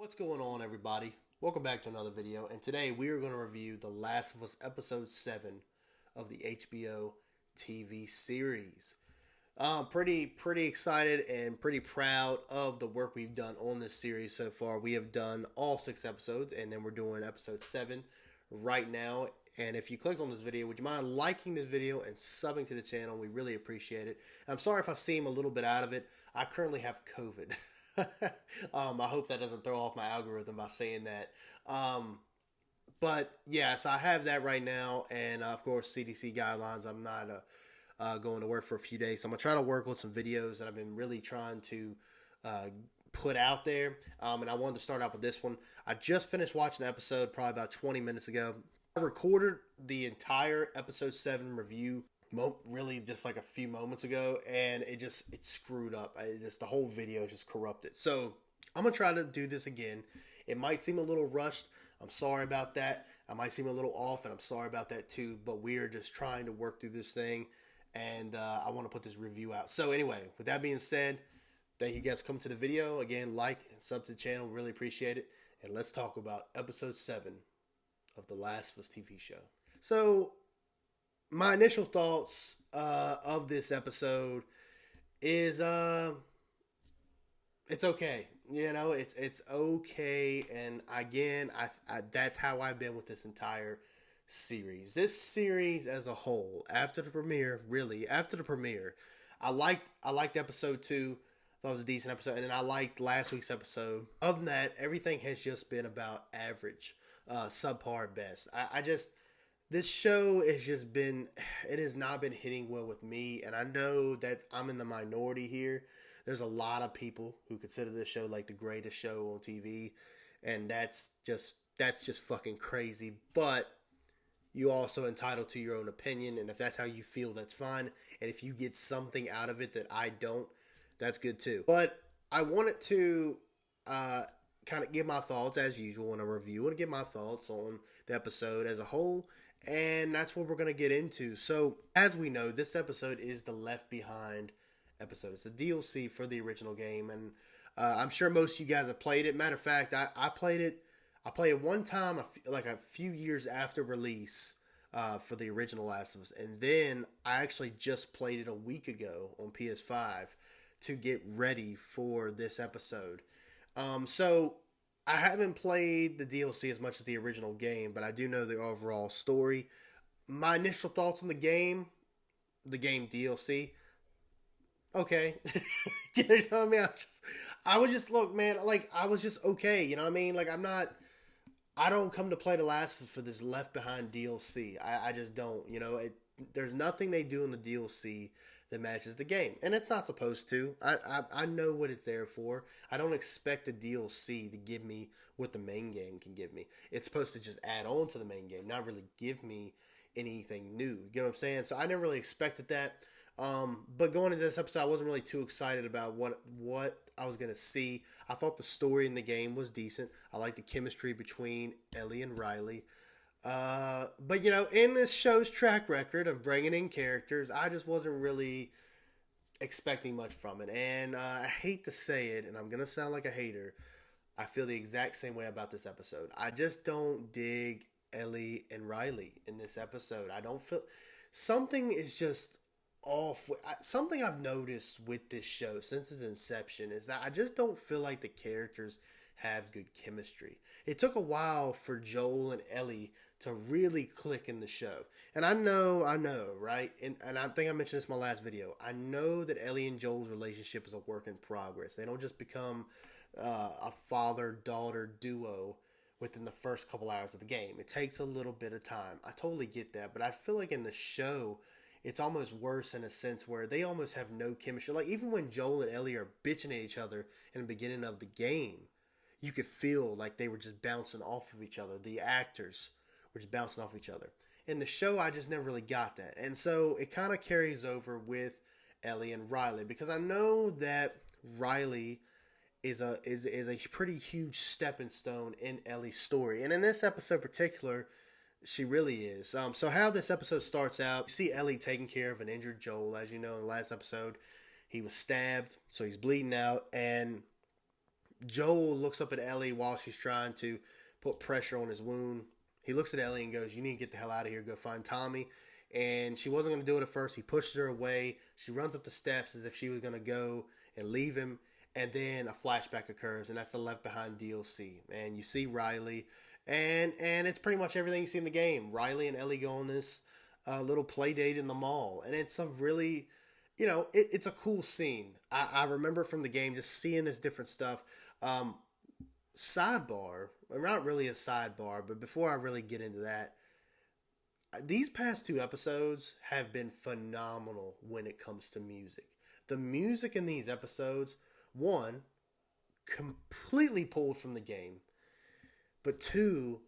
What's going on, everybody? Welcome back to another video, and today we are going to review The Last of Us episode 7 of the HBO TV series. Pretty excited and pretty proud of the work we've done on this series so far. We have done all 6 episodes, and then we're doing episode 7 right now. And if you clicked on this video, would you mind liking this video and subbing to the channel? We really appreciate it. I'm sorry if I seem a little bit out of it. I currently have COVID. I hope that doesn't throw off my algorithm by saying that. But yeah, so I have that right now, and of course CDC guidelines. I'm not going to work for a few days, so I'm gonna try to work on some videos that I've been really trying to uh, put out there. And I wanted to start out with this one. I just finished watching the episode probably about 20 minutes ago. I recorded the entire episode 7 review really just like a few moments ago, and it screwed up. The whole video just corrupted. So I'm gonna try to do this again. It might seem a little rushed. I'm sorry about that. I might seem a little off, and I'm sorry about that too. But we are just trying to work through this thing, and I want to put this review out. So anyway, with that being said, thank you guys for coming to the video. Again, like and sub to the channel. Really appreciate it. And let's talk about episode 7 of The Last of Us TV show. So my initial thoughts of this episode is it's okay. It's okay. And again, I that's how I've been with this entire series. This series as a whole, after the premiere, I liked episode 2. That was a decent episode, and then I liked last week's episode. Other than that, everything has just been about average, subpar at best. I just this show it has not been hitting well with me, and I know that I'm in the minority here. There's a lot of people who consider this show like the greatest show on TV, and that's just fucking crazy. But you also entitled to your own opinion, and if that's how you feel, that's fine. And if you get something out of it that I don't, that's good too. But I wanted to kind of give my thoughts as usual in a review and give my thoughts on the episode as a whole. And that's what we're going to get into. So, as we know, this episode is the Left Behind episode. It's the DLC for the original game. And I'm sure most of you guys have played it. Matter of fact, I played it. I played it one time, like a few years after release for the original Last of Us. And then I actually just played it a week ago on PS5 to get ready for this episode. So I haven't played the DLC as much as the original game, but I do know the overall story. My initial thoughts on the game DLC, okay. You know what I mean? Look, man, like, I was just okay. You know what I mean? Like, I don't come to play The Last of Us for this Left Behind DLC. I just don't. There's nothing they do in the DLC that matches the game, and it's not supposed to. I know what it's there for. I don't expect the DLC to give me what the main game can give me. It's supposed to just add on to the main game, not really give me anything new. You know what I'm saying? So I never really expected that. But going into this episode, I wasn't really too excited about what I was gonna see. I thought the story in the game was decent. I liked the chemistry between Ellie and Riley. But in this show's track record of bringing in characters, I just wasn't really expecting much from it. And I hate to say it, and I'm gonna sound like a hater. I feel the exact same way about this episode. I just don't dig Ellie and Riley in this episode. I don't feel something is just off. Something I've noticed with this show since its inception is that I just don't feel like the characters have good chemistry. It took a while for Joel and Ellie to really click in the show. And I know, right? And I think I mentioned this in my last video. I know that Ellie and Joel's relationship is a work in progress. They don't just become a father-daughter duo within the first couple hours of the game. It takes a little bit of time. I totally get that. But I feel like in the show, it's almost worse in a sense where they almost have no chemistry. Like, even when Joel and Ellie are bitching at each other in the beginning of the game, you could feel like they were just bouncing off of each other. The actors were just bouncing off each other. In the show, I just never really got that. And so it kind of carries over with Ellie and Riley, because I know that Riley is a pretty huge stepping stone in Ellie's story. And in this episode in particular, she really is. So how this episode starts out, you see Ellie taking care of an injured Joel. As you know, in the last episode, he was stabbed, so he's bleeding out. And Joel looks up at Ellie while she's trying to put pressure on his wound. He looks at Ellie and goes, "You need to get the hell out of here. Go find Tommy." And she wasn't going to do it at first. He pushes her away. She runs up the steps as if she was going to go and leave him. And then a flashback occurs, and that's the Left Behind DLC. And you see Riley, and it's pretty much everything you see in the game. Riley and Ellie go on this little play date in the mall, and it's a really, it's a cool scene. I remember from the game just seeing this different stuff. Um, Sidebar, or not really a sidebar, but before I really get into that, these past two episodes have been phenomenal when it comes to music. The music in these episodes, one, completely pulled from the game, but two,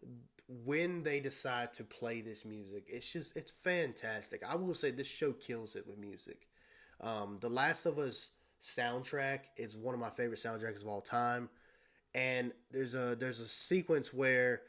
when they decide to play this music, it's fantastic. I will say this show kills it with music. The Last of Us soundtrack is one of my favorite soundtracks of all time, and there's a sequence where,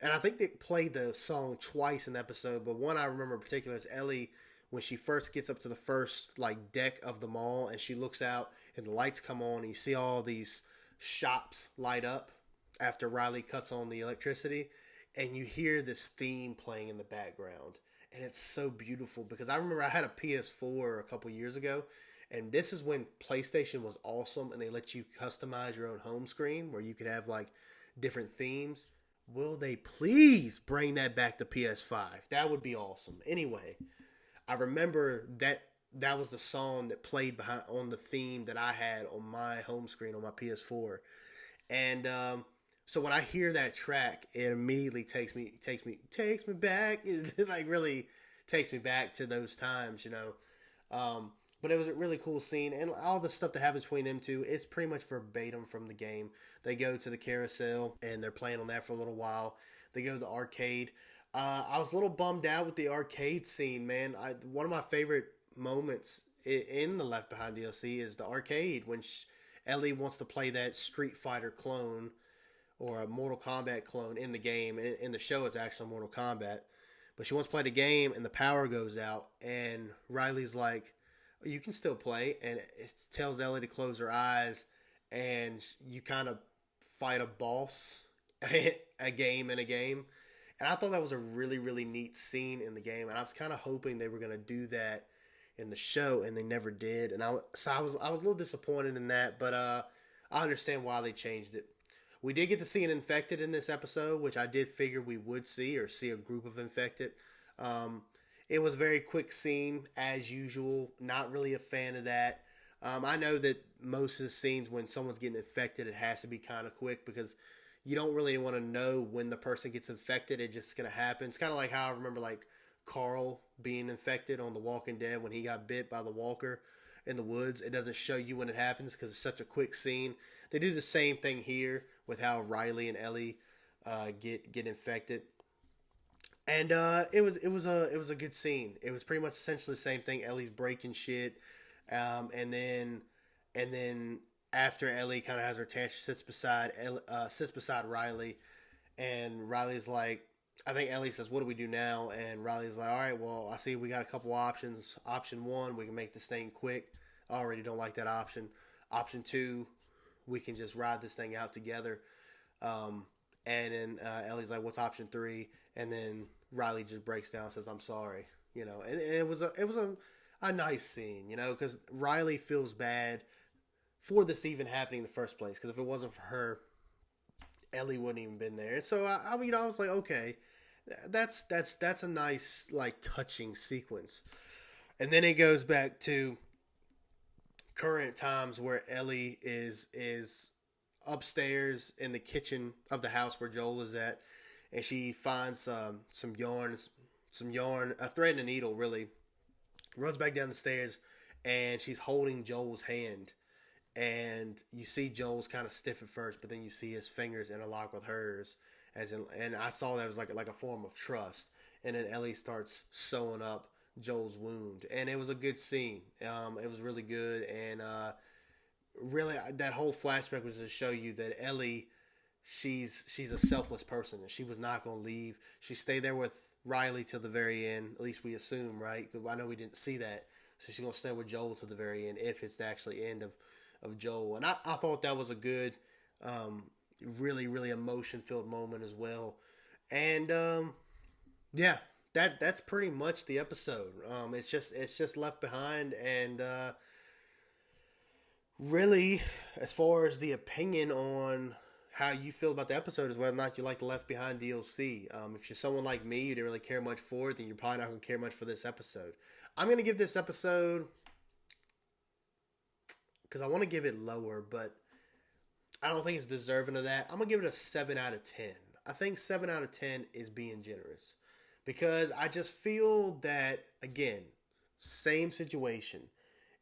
and I think they played the song twice in the episode, but one I remember in particular is Ellie when she first gets up to the first like deck of the mall, and she looks out and the lights come on and you see all these shops light up after Riley cuts on the electricity, and you hear this theme playing in the background, and it's so beautiful because I remember I had a PS4 a couple years ago, and this is when PlayStation was awesome and they let you customize your own home screen where you could have like different themes. Will they please bring that back to PS5? That would be awesome. Anyway, I remember that was the song that played behind on the theme that I had on my home screen on my PS4, and so when I hear that track, it immediately takes me back. It like really takes me back to those times, But it was a really cool scene, and all the stuff that happens between them two is pretty much verbatim from the game. They go to the carousel, and they're playing on that for a little while. They go to the arcade. I was a little bummed out with the arcade scene, man. One of my favorite moments in the Left Behind DLC is the arcade when Ellie wants to play that Street Fighter clone or a Mortal Kombat clone in the game. In the show, it's actually Mortal Kombat. But she wants to play the game, and the power goes out, and Riley's like, you can still play, and it tells Ellie to close her eyes, and you kind of fight a boss a game in a game. And I thought that was a really, really neat scene in the game, and I was kind of hoping they were going to do that in the show, and they never did. And I was a little disappointed in that, but I understand why they changed it. We did get to see an infected in this episode, which I did figure we would see, or see a group of infected. It was a very quick scene, as usual. Not really a fan of that. I know that most of the scenes when someone's getting infected, it has to be kind of quick because you don't really want to know when the person gets infected. It's just going to happen. It's kind of like how I remember like Carl being infected on The Walking Dead when he got bit by the walker in the woods. It doesn't show you when it happens because it's such a quick scene. They do the same thing here with how Riley and Ellie get infected. And it was a good scene. It was pretty much essentially the same thing. Ellie's breaking shit, and then after Ellie kind of has her tantrum, sits beside Riley, and Riley's like, I think Ellie says, "What do we do now?" And Riley's like, "All right, well, I see we got a couple options. Option one, we can make this thing quick. I already don't like that option. Option two, we can just ride this thing out together." And then Ellie's like, "What's option three?" And then Riley just breaks down and says, "I'm sorry," And it was a nice scene, because Riley feels bad for this even happening in the first place. Because if it wasn't for her, Ellie wouldn't even been there. And so I was like, okay, that's a nice like touching sequence. And then it goes back to current times where Ellie is upstairs in the kitchen of the house where Joel is at, and she finds some yarn, a thread and a needle, really. Runs back down the stairs, and she's holding Joel's hand, and you see Joel's kind of stiff at first, but then you see his fingers interlock with hers, and I saw that as like a form of trust. And then Ellie starts sewing up Joel's wound, and it was a good scene. It was really good, and really that whole flashback was to show you that Ellie, she's a selfless person, and she was not going to leave. She stayed there with Riley till the very end. At least we assume, right? Because I know we didn't see that, so she's going to stay with Joel to the very end, if it's the actually end of Joel. And I thought that was a good Um, really, really emotion filled moment as well. And yeah, that's pretty much the episode. It's just Left Behind, and really, as far as the opinion on how you feel about the episode is whether or not you like the Left Behind DLC. If you're someone like me, you didn't really care much for it, then you're probably not going to care much for this episode. I'm going to give this episode, because I want to give it lower, but I don't think it's deserving of that. I'm going to give it a 7 out of 10. I think 7 out of 10 is being generous. Because I just feel that, again, same situation.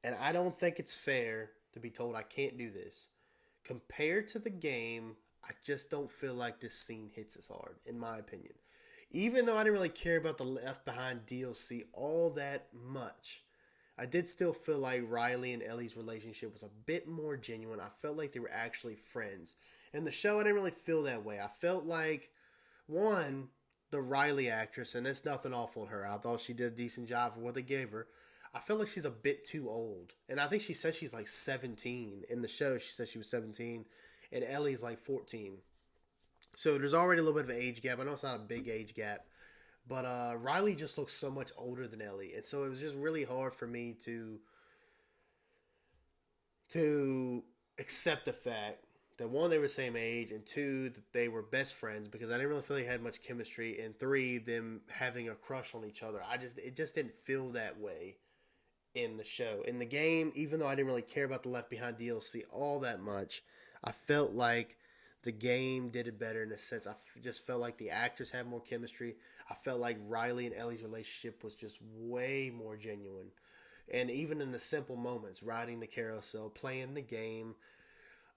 And I don't think it's fair to be told I can't do this. Compared to the game, I just don't feel like this scene hits as hard, in my opinion. Even though I didn't really care about the Left Behind DLC all that much, I did still feel like Riley and Ellie's relationship was a bit more genuine. I felt like they were actually friends. In the show, I didn't really feel that way. I felt like, one, the Riley actress, and it's nothing awful on her. I thought she did a decent job for what they gave her. I feel like she's a bit too old. And I think she said she's like 17. In the show, she said she was 17. And Ellie's like 14. So there's already a little bit of an age gap. I know it's not a big age gap. But Riley just looks so much older than Ellie. And so it was just really hard for me to accept the fact that, one, they were the same age, and two, that they were best friends, because I didn't really feel they had much chemistry, and three, them having a crush on each other. It just didn't feel that way in the show. In the game, even though I didn't really care about the Left Behind DLC all that much, I felt like the game did it better in a sense. Just felt like the actors had more chemistry. I felt like Riley and Ellie's relationship was just way more genuine. And even in the simple moments, riding the carousel, playing the game,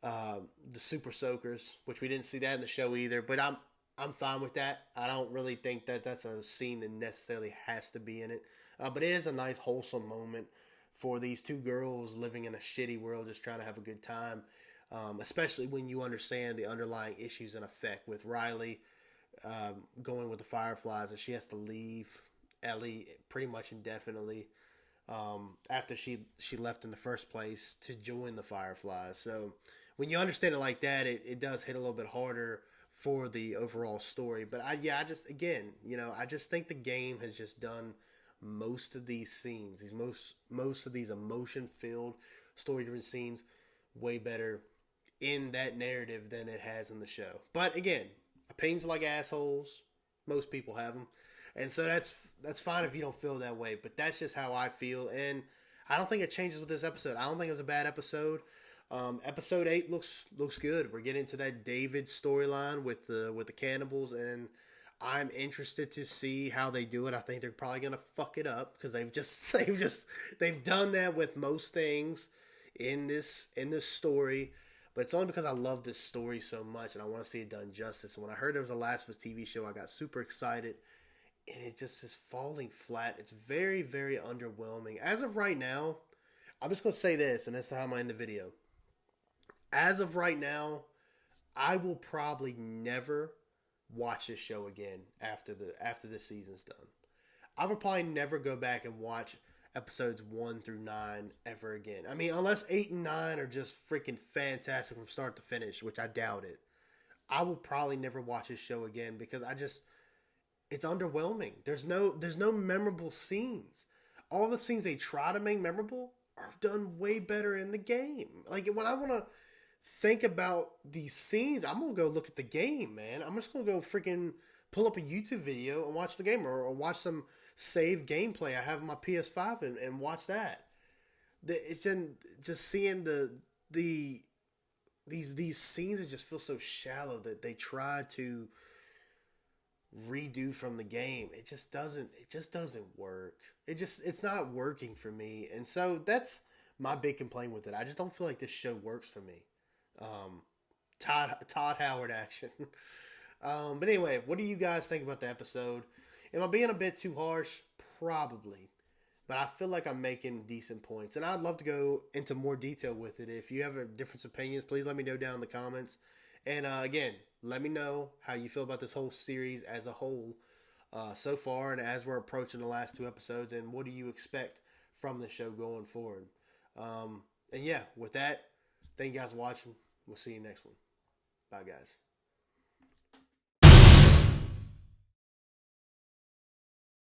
the Super Soakers, which we didn't see that in the show either, but I'm fine with that. I don't really think that that's a scene that necessarily has to be in it. But it is a nice, wholesome moment for these two girls living in a shitty world, just trying to have a good time. Especially when you understand the underlying issues in effect with Riley going with the Fireflies, and she has to leave Ellie pretty much indefinitely after she left in the first place to join the Fireflies. So when you understand it like that, it does hit a little bit harder for the overall story. But I just, again, I just think the game has just done most of these scenes, these most of these emotion filled story driven scenes, way better in that narrative than it has in the show. But again, opinions are like assholes. Most people have them, and so that's fine if you don't feel that way. But that's just how I feel, and I don't think it changes with this episode. I don't think it was a bad episode. Episode 8 looks good. We're getting to that David storyline with the cannibals, and I'm interested to see how they do it. I think they're probably gonna fuck it up because they've done that with most things in this story. But it's only because I love this story so much and I want to see it done justice. And when I heard there was a Last of Us TV show, I got super excited, and it just is falling flat. It's very, very underwhelming. As of right now, I'm just gonna say this, and that's how I'm gonna end the video. As of right now, I will probably never watch this show again after this season's done. I would probably never go back and watch episodes 1 through 9 ever again. I mean, unless 8 and 9 are just freaking fantastic from start to finish, which I doubt it. I will probably never watch this show again because it's underwhelming. There's no memorable scenes. All the scenes they try to make memorable are done way better in the game. Like, when I want to think about these scenes, I'm gonna go look at the game, man. I'm just gonna go freaking pull up a YouTube video and watch the game, or watch some saved gameplay I have on my PS5 and watch that. It's just seeing the these scenes that just feel so shallow that they try to redo from the game. It just doesn't work. It's not working for me, and so that's my big complaint with it. I just don't feel like this show works for me. Um, Todd Howard action. But anyway, what do you guys think about the episode? Am I being a bit too harsh? Probably. But I feel like I'm making decent points. And I'd love to go into more detail with it. If you have a different opinions, please let me know down in the comments. And again, let me know how you feel about this whole series as a whole so far, and as we're approaching the last 2 episodes, and what do you expect from the show going forward. And yeah, with that, thank you guys for watching. We'll see you next one. Bye, guys.